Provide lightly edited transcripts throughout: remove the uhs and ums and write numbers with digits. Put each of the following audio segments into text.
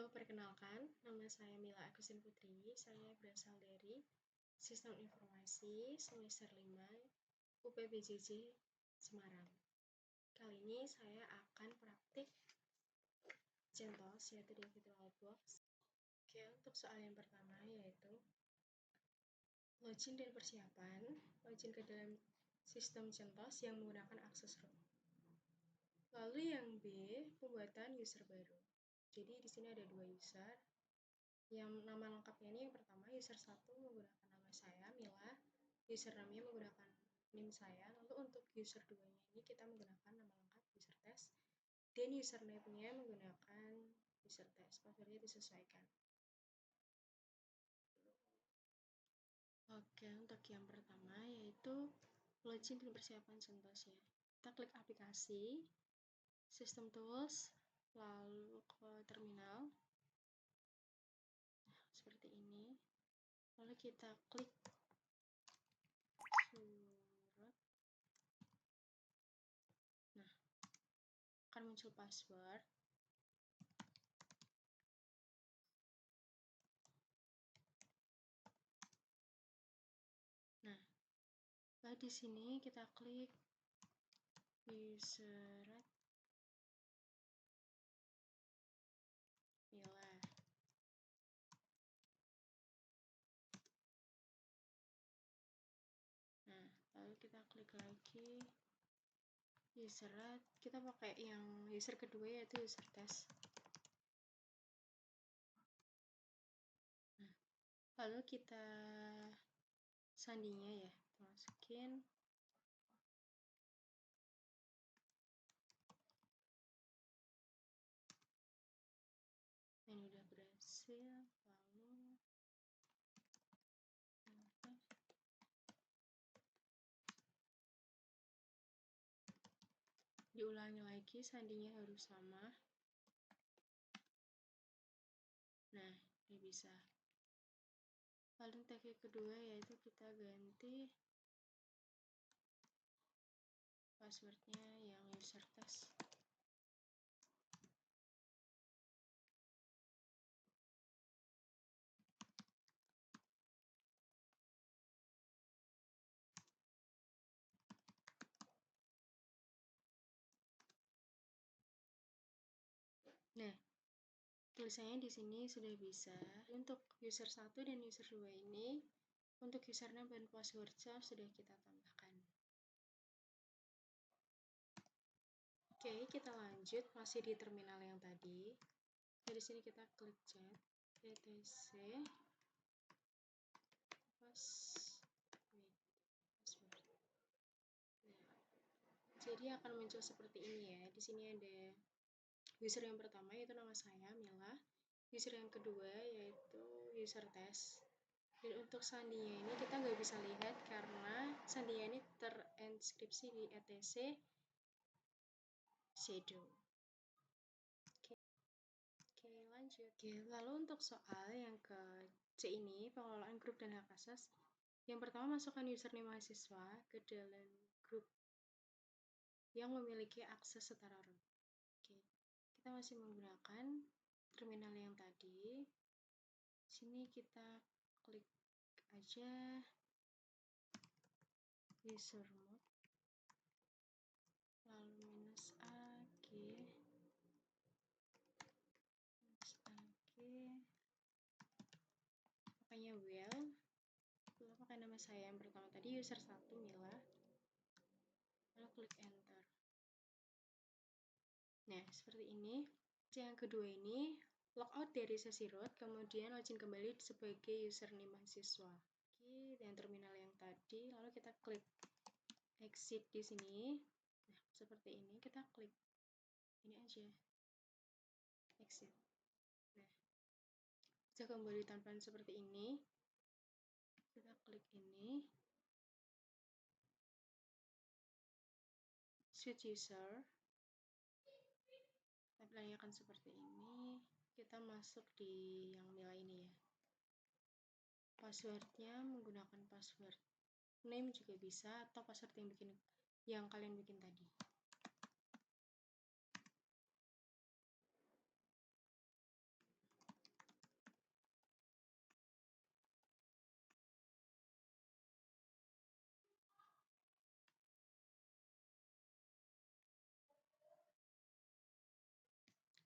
Halo, perkenalkan, nama saya Mila Agustin Putri. Saya berasal dari Sistem Informasi semester 5 UPBJJ Semarang. Kali ini saya akan praktik CentOS, yaitu Individual Outbox. Oke, untuk soal yang pertama yaitu login dan persiapan, login ke dalam sistem CentOS yang menggunakan akses root. Lalu yang B, pembuatan user baru. Jadi di sini ada 2 user. Yang nama lengkapnya ini yang pertama, user 1 menggunakan nama saya, Mila. Username-nya menggunakan NIM saya. Lalu untuk user 2-nya ini kita menggunakan nama lengkap user test. Dan username-nya menggunakan user test. Password-nya disesuaikan. Oke, untuk yang pertama yaitu login dan persiapan CentOS ya. Kita klik aplikasi, System Tools, lalu ke terminal. Nah, seperti ini. Lalu kita klik surat. Nah, akan muncul password. Nah, lalu di sini kita klik user Mila. Nah, lalu kita klik lagi user, kita pakai yang user kedua yaitu user test. Nah, lalu kita sandinya ya, kita masukin. Ini udah berhasil. Lalu diulangi lagi, sandinya harus sama. Nah, ini bisa. Lalu teknik kedua yaitu kita ganti passwordnya yang user test. Nah, tulisannya di sini sudah bisa. Untuk user 1 dan user 2 ini, untuk username dan passwordnya sudah kita tambahkan. Oke, kita lanjut, masih di terminal yang tadi. Dari sini kita klik chat, etc. Password. Nah, jadi akan muncul seperti ini ya. Di sini ada user yang pertama yaitu nama saya, Mila. User yang kedua yaitu user test. Dan untuk sandinya ini kita nggak bisa lihat karena sandinya ini terinskripsi di etc shadow. Oke, lanjut. Oke, lalu untuk soal yang ke C ini, pengelolaan grup dan hak asas. Yang pertama, masukkan username mahasiswa ke dalam grup yang memiliki akses setara root. Oke, kita masih menggunakan terminal yang tadi. Sini kita klik aja user mode, lalu -ag, pakainya well, lalu pakai nama saya yang pertama tadi, user 1 Mila, lalu klik enter. Nah, seperti ini. Yang kedua ini, logout dari sesi root, kemudian login kembali sebagai username mahasiswa. Oke, dan terminal yang tadi, lalu kita klik exit di sini. Nah, seperti ini, kita klik ini aja, exit. Nah, jika kembali tampilan seperti ini, kita klik ini, switch user. Tampilannya akan seperti ini. Kita masuk di yang Mila ini ya. Passwordnya menggunakan password name juga bisa, atau password yang kalian bikin tadi.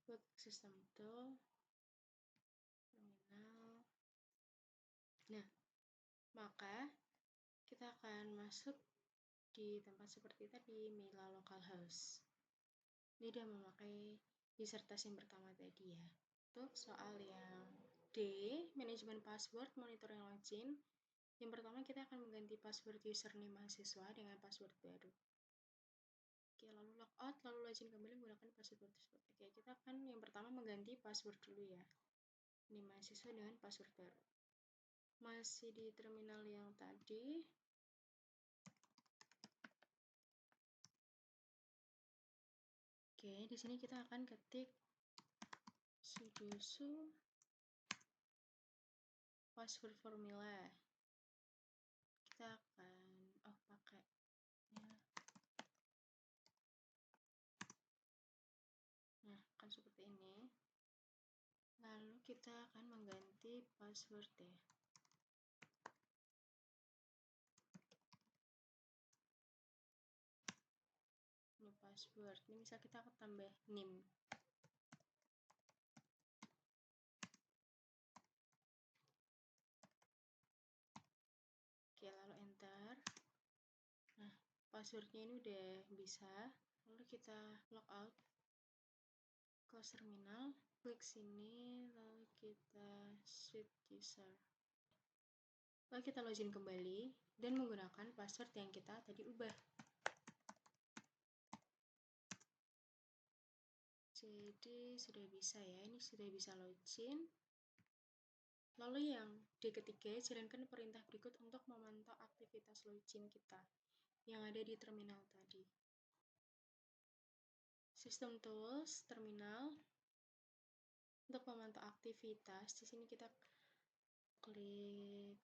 Klik System Tool, Terminal. Nah, maka kita akan masuk di tempat seperti tadi, Mila Localhost. Ini udah memakai user test yang pertama tadi ya. Untuk soal yang D, manajemen password, monitoring login. Yang pertama kita akan mengganti password username mahasiswa dengan password baru. Oke, lalu logout, lalu login kembali menggunakan password tersebut. Oke, kita akan yang pertama mengganti password dulu ya. Ini mahasiswa dengan password baru. Masih di terminal yang tadi. Oke, di sini kita akan ketik sudo password formula. Kita akan pakai ya. Nah, kan seperti ini. Lalu kita akan mengganti password ya. Ini password. Ini bisa kita tambah NIM. Oke, lalu enter. Nah, passwordnya ini udah bisa. Lalu kita logout, close terminal, klik sini, lalu kita switch user. Lalu kita login kembali dan menggunakan password yang kita tadi ubah. Jadi sudah bisa ya, ini sudah bisa login. Lalu yang D ketiga, jalankan perintah berikut untuk memantau aktivitas login kita yang ada di terminal tadi. System Tools, Terminal. Untuk memantau aktivitas, di sini kita klik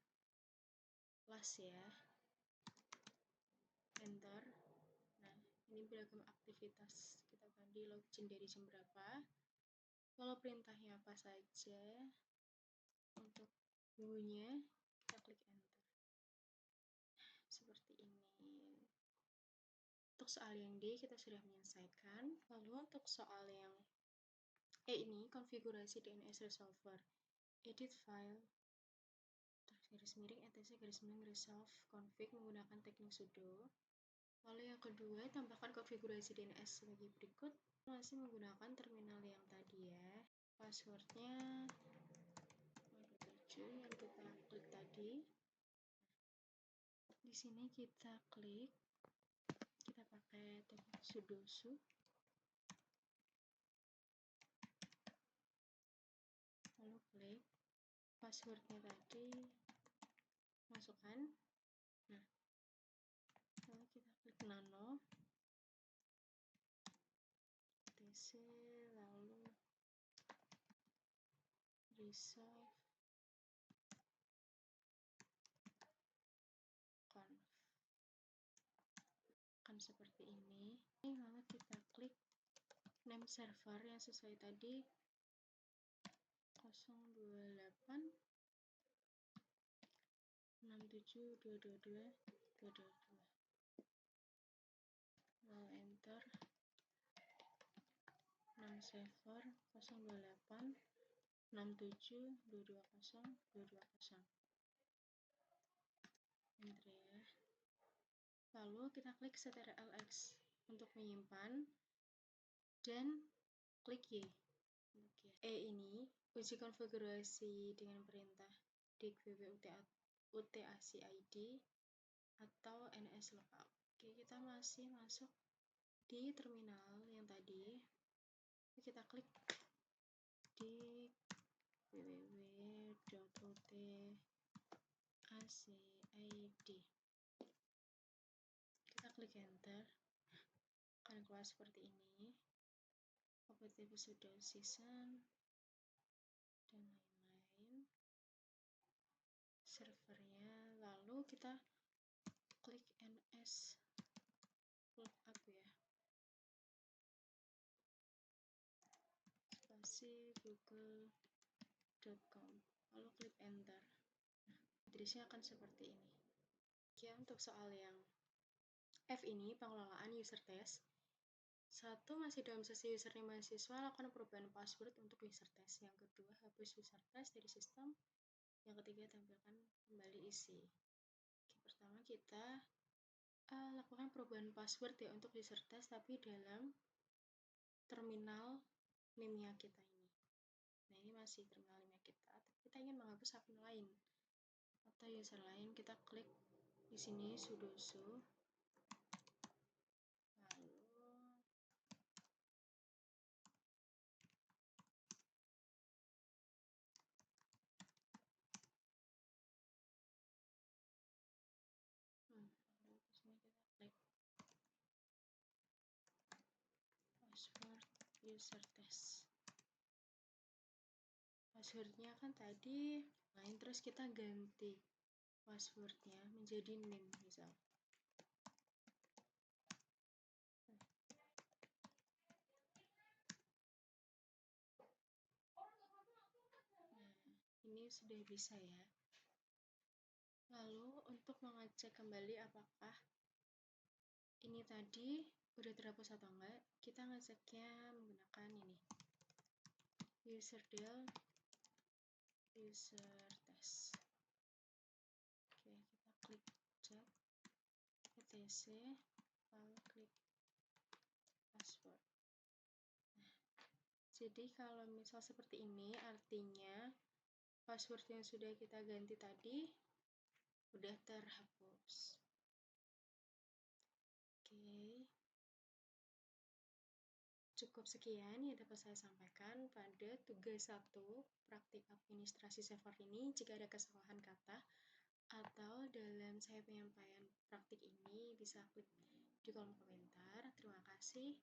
plus ya, enter. Nah, ini beragam aktivitas kita tadi login dari jam berapa. Lalu perintahnya apa saja. Untuk minggunya kita klik enter. Seperti ini. Untuk soal yang D kita sudah menyelesaikan. Lalu untuk soal yang E ini konfigurasi DNS resolver. Edit file garis miring etc garis miring resolve config menggunakan teknik sudo. Lalu yang kedua, tambahkan konfigurasi DNS sebagai berikut. Masih menggunakan terminal yang tadi ya. Passwordnya 7 yang kita klik tadi. Di sini kita klik, kita pakai teknik sudo. Lalu klik passwordnya tadi, masukkan. Nah, lalu kita klik nano, tc, lalu resolve conf. Kan seperti ini. Lalu kita klik name server yang sesuai tadi 028 6722222. Lalu enter. Name server 028 672202220. Enter ya. Lalu kita klik ctrlx untuk menyimpan dan klik Y. E ini uji konfigurasi dengan perintah dicwp-utacid atau nslookup. Oke, kita masih masuk di terminal yang tadi. Kita klik di www.utacid. Kita klik enter. Akan keluar seperti ini. OPTP sudah season dan lain-lain. Servernya, lalu kita klik ns lookup ya. Spasi google.com. Lalu klik enter. Nah, addressnya akan seperti ini. Oke, untuk soal yang F ini pengelolaan user test. Satu, masih dalam sesi username mahasiswa, lakukan perubahan password untuk user test. Yang kedua, hapus user test dari sistem. Yang ketiga, tampilkan kembali isi. Oke, pertama kita lakukan perubahan password ya untuk user test, tapi dalam terminal NIM-nya kita ini. Nah, ini masih terminal NIM-nya kita, tapi kita ingin menghapus akun lain atau user lain. Kita klik di sini sudoku, lalu lalu di sini kita klik password user test. Passwordnya kan tadi lain, terus kita ganti passwordnya menjadi NIM misal. Nah, ini sudah bisa ya. Lalu untuk mengecek kembali apakah ini tadi udah terhapus atau enggak, kita ngeceknya menggunakan ini, userdel user test. Oke, kita klik cek etc, lalu klik password. Nah, jadi kalau misal seperti ini, artinya password yang sudah kita ganti tadi udah terhapus. Oke, cukup sekian yang dapat saya sampaikan pada tugas 1 praktik administrasi server ini. Jika ada kesalahan kata atau dalam saya penyampaian praktik ini, bisa klik di kolom komentar. Terima kasih.